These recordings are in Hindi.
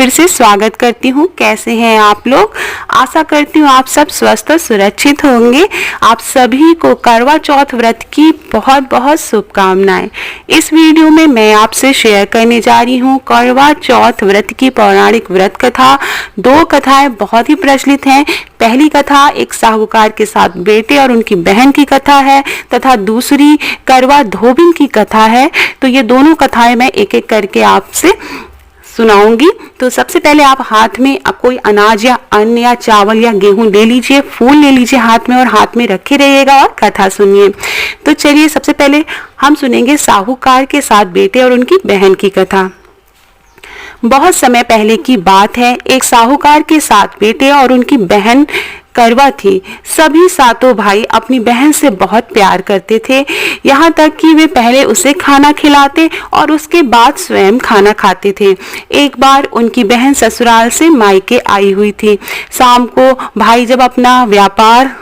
फिर से स्वागत करती हूँ। कैसे हैं आप लोग? आशा करती हूँ आप सब स्वस्थ और सुरक्षित होंगे। आप सभी को करवा चौथ व्रत की बहुत बहुत शुभकामनाएं। इस वीडियो में मैं आपसे शेयर करने जा रही हूँ करवा चौथ व्रत की पौराणिक व्रत कथा। दो कथाएं बहुत ही प्रचलित हैं। पहली कथा एक साहूकार के साथ बेटे और उनकी बहन की कथा है तथा दूसरी करवा धोबिन की कथा है। तो ये दोनों कथाएं मैं एक एक करके आपसे सुनाऊंगी। तो सबसे पहले आप हाथ में कोई अनाज या अन्न या चावल या गेहूं ले लीजिए, फूल ले लीजिए हाथ में और हाथ में रखे रहिएगा और कथा सुनिए। तो चलिए सबसे पहले हम सुनेंगे साहूकार के साथ बेटे और उनकी बहन की कथा। बहुत समय पहले की बात है। एक साहूकार के साथ बेटे और उनकी बहन करवा थी। सभी सातों भाई अपनी बहन से बहुत प्यार करते थे, यहाँ तक कि वे पहले उसे खाना खिलाते और उसके बाद स्वयं खाना खाते थे। एक बार उनकी बहन ससुराल से मायके आई हुई थी। शाम को भाई जब अपना व्यापार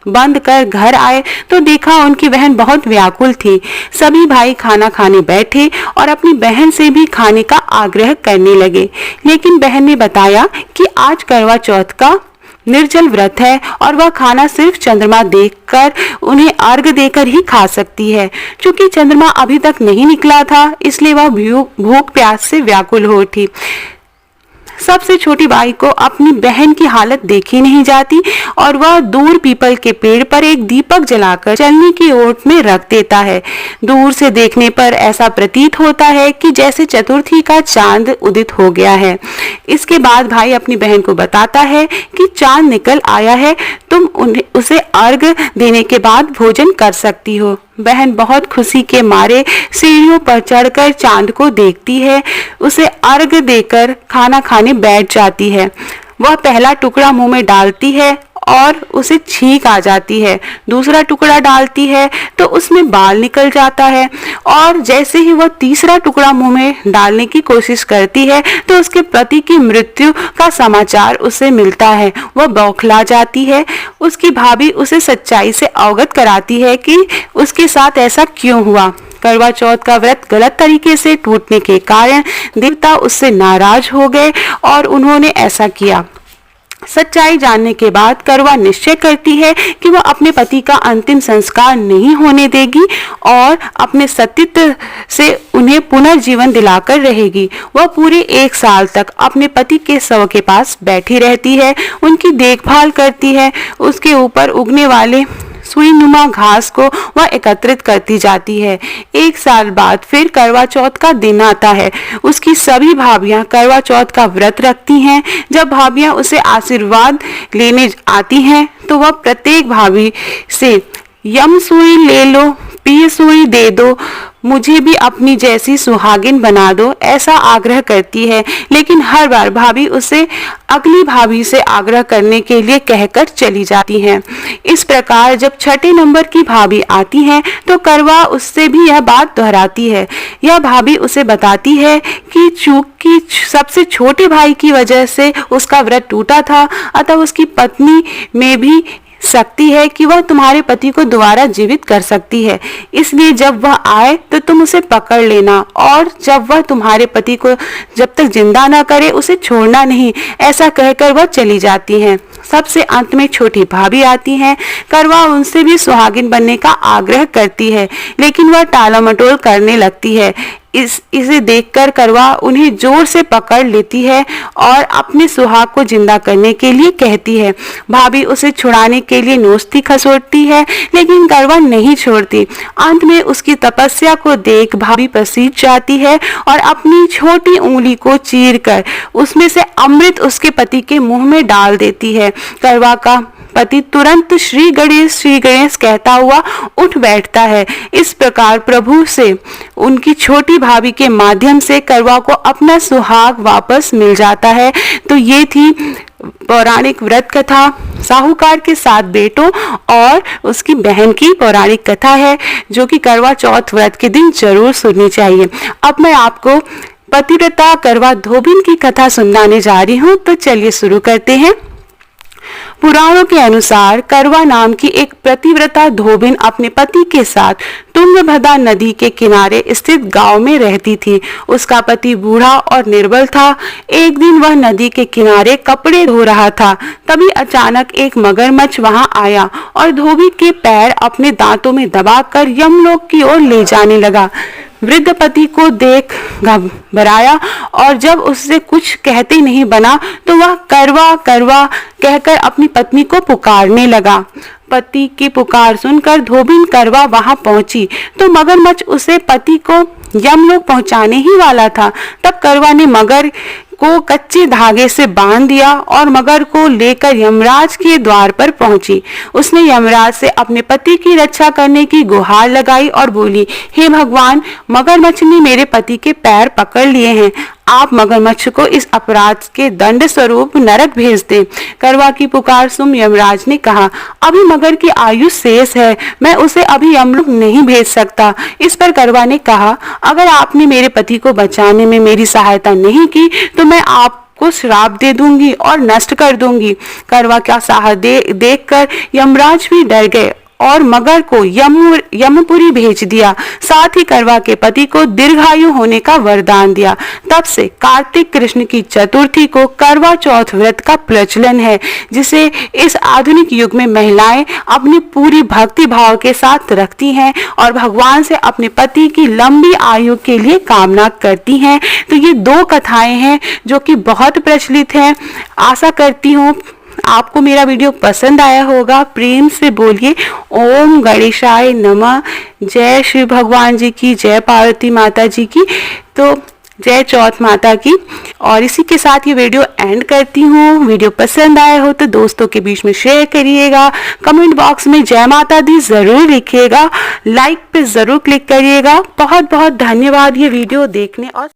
बंद कर घर आए तो देखा उनकी बहन बहुत व्याकुल थी। सभी भाई खाना खाने बैठे और अपनी बहन से भी खाने का आग्रह करने लगे, लेकिन बहन ने बताया कि आज करवा चौथ का निर्जल व्रत है और वह खाना सिर्फ चंद्रमा देखकर उन्हें अर्घ देकर ही खा सकती है। क्योंकि चंद्रमा अभी तक नहीं निकला था, इसलिए वह भूख प्यास से व्याकुल हो उठी। सबसे छोटी भाई को अपनी बहन की हालत देखी नहीं जाती और वह दूर पीपल के पेड़ पर एक दीपक जलाकर चलने की ओट में रख देता है। दूर से देखने पर ऐसा प्रतीत होता है कि जैसे चतुर्थी का चांद उदित हो गया है। इसके बाद भाई अपनी बहन को बताता है कि चांद निकल आया है, तुम उसे अर्घ देने के बाद भोजन कर सकती हो। बहन बहुत खुशी के मारे सीढ़ियों पर चढ़कर चांद को देखती है, उसे अर्घ देकर खाना खाने बैठ जाती है। वह पहला टुकड़ा मुंह में डालती है और उसे छींक आ जाती है। दूसरा टुकड़ा डालती है तो उसमें बाल निकल जाता है और जैसे ही वह तीसरा टुकड़ा मुंह में डालने की कोशिश करती है तो उसके पति की मृत्यु का समाचार उसे मिलता है। वह बौखला जाती है। उसकी भाभी उसे सच्चाई से अवगत कराती है कि उसके साथ ऐसा क्यों हुआ। करवा चौथ का व्रत गलत तरीके से टूटने के कारण देवता उससे नाराज हो गए और उन्होंने ऐसा किया। सच्चाई जानने के बाद करवा निश्चय करती है कि वह अपने पति का अंतिम संस्कार नहीं होने देगी और अपने सतीत्व से उन्हें पुनर्जीवन दिलाकर रहेगी। वह पूरे 1 साल तक अपने पति के शव के पास बैठी रहती है, उनकी देखभाल करती है। उसके ऊपर उगने वाले सुईनुमा घास को वह एकत्रित करती जाती है। 1 साल बाद फिर करवा चौथ का दिन आता है। उसकी सभी भाभियां करवा चौथ का व्रत रखती हैं। जब भाभियां उसे आशीर्वाद लेने आती हैं तो वह प्रत्येक भाभी से यम सुई ले लो, पी सुई दे दो, मुझे भी अपनी जैसी सुहागिन बना दो, ऐसा आग्रह करती है। लेकिन हर बार भाभी उसे अगली भाभी से आग्रह करने के लिए कहकर चली जाती हैं। इस प्रकार जब छठे नंबर की भाभी आती है तो करवा उससे भी यह बात दोहराती है। यह भाभी उसे बताती है कि चूंकि सबसे छोटे भाई की वजह से उसका व्रत टूटा था, अतः उसकी पत्नी में भी शक्ति है कि वह तुम्हारे पति को दोबारा जीवित कर सकती है। इसलिए जब वह आए तो तुम उसे पकड़ लेना और जब वह तुम्हारे पति को जब तक जिंदा न करे उसे छोड़ना नहीं। ऐसा कहकर वह चली जाती हैं। सबसे अंत में छोटी भाभी आती हैं। करवा उनसे भी सुहागिन बनने का आग्रह करती है, लेकिन वह टालमटोल करने लगती है। इसे देखकर करवा उन्हें जोर से पकड़ लेती है और अपने सुहाग को जिंदा करने के लिए कहती है। भाभी उसे छुड़ाने के लिए नोचती खसोटती है, लेकिन करवा नहीं छोड़ती। अंत में उसकी तपस्या को देख भाभी पसीज जाती है और अपनी छोटी उंगली को चीरकर उसमें से अमृत उसके पति के मुंह में डाल देती है। करवा का पति तुरंत श्री गणेश कहता हुआ उठ बैठता है। इस प्रकार प्रभु से उनकी छोटी भाभी के माध्यम से करवा को अपना सुहाग वापस मिल जाता है। तो ये थी पौराणिक व्रत कथा। साहूकार के 7 बेटों और उसकी बहन की पौराणिक कथा है, जो कि करवा चौथ व्रत के दिन जरूर सुननी चाहिए। अब मैं आपको पतिव्रता करवा धोबिन की कथा सुनाने जा रही हूँ। तो चलिए शुरू करते हैं। पुराणों के अनुसार करवा नाम की एक पतिव्रता धोबिन अपने पति के साथ तुंगभद्रा नदी के किनारे स्थित गांव में रहती थी। उसका पति बूढ़ा और निर्बल था। एक दिन वह नदी के किनारे कपड़े धो रहा था। तभी अचानक एक मगरमच्छ वहां आया और धोबी के पैर अपने दांतों में दबाकर यमलोक की ओर ले जाने लगा। वृद्ध पति को देख घबराया और जब उससे कुछ कहते नहीं बना तो वह करवा करवा कहकर अपनी पत्नी को पुकारने लगा। पति की पुकार सुनकर धोबिन करवा वहां पहुंची तो मगरमच्छ उसे पति को यमलोक पहुंचाने ही वाला था। तब करवा ने मगर को कच्चे धागे से बांध दिया और मगर को लेकर यमराज के द्वार पर पहुंची। उसने यमराज से अपने पति की रक्षा करने की गुहार लगाई और बोली, हे भगवान, मगरमच्छ ने मेरे पति के पैर पकड़ लिए हैं। आप मगरमच्छ को इस अपराध के दंड स्वरूप नरक भेज दें। करवा की पुकार सुन यमराज ने कहा, अभी मगर की आयु शेष है, मैं उसे अभी यमलोक नहीं भेज सकता। इस पर करवा ने कहा, अगर आपने मेरे पति को बचाने में मेरी सहायता नहीं की तो मैं आपको श्राप दे दूंगी और नष्ट कर दूंगी। करवा का साहस देखकर यमराज भी डर गए और मगर को यमपुरी भेज दिया। साथ ही करवा के पति को दीर्घायु होने का वरदान दिया। तब से कार्तिक कृष्ण की चतुर्थी को करवा चौथ व्रत का प्रचलन है, जिसे इस आधुनिक युग में महिलाएं अपनी पूरी भक्ति भाव के साथ रखती हैं और भगवान से अपने पति की लंबी आयु के लिए कामना करती हैं। तो ये दो कथाएं हैं जो कि बहुत प्रचलित हैं। आशा करती हूँ आपको मेरा वीडियो पसंद आया होगा। प्रेम से बोलिए ओम गणेशाय नमः। जय श्री भगवान जी की, जय पार्वती माता जी की, तो जय चौथ माता की। और इसी के साथ ये वीडियो एंड करती हूँ। वीडियो पसंद आया हो तो दोस्तों के बीच में शेयर करिएगा। कमेंट बॉक्स में जय माता दी जरूर लिखिएगा। लाइक पे जरूर क्लिक करिएगा। बहुत बहुत धन्यवाद ये वीडियो देखने और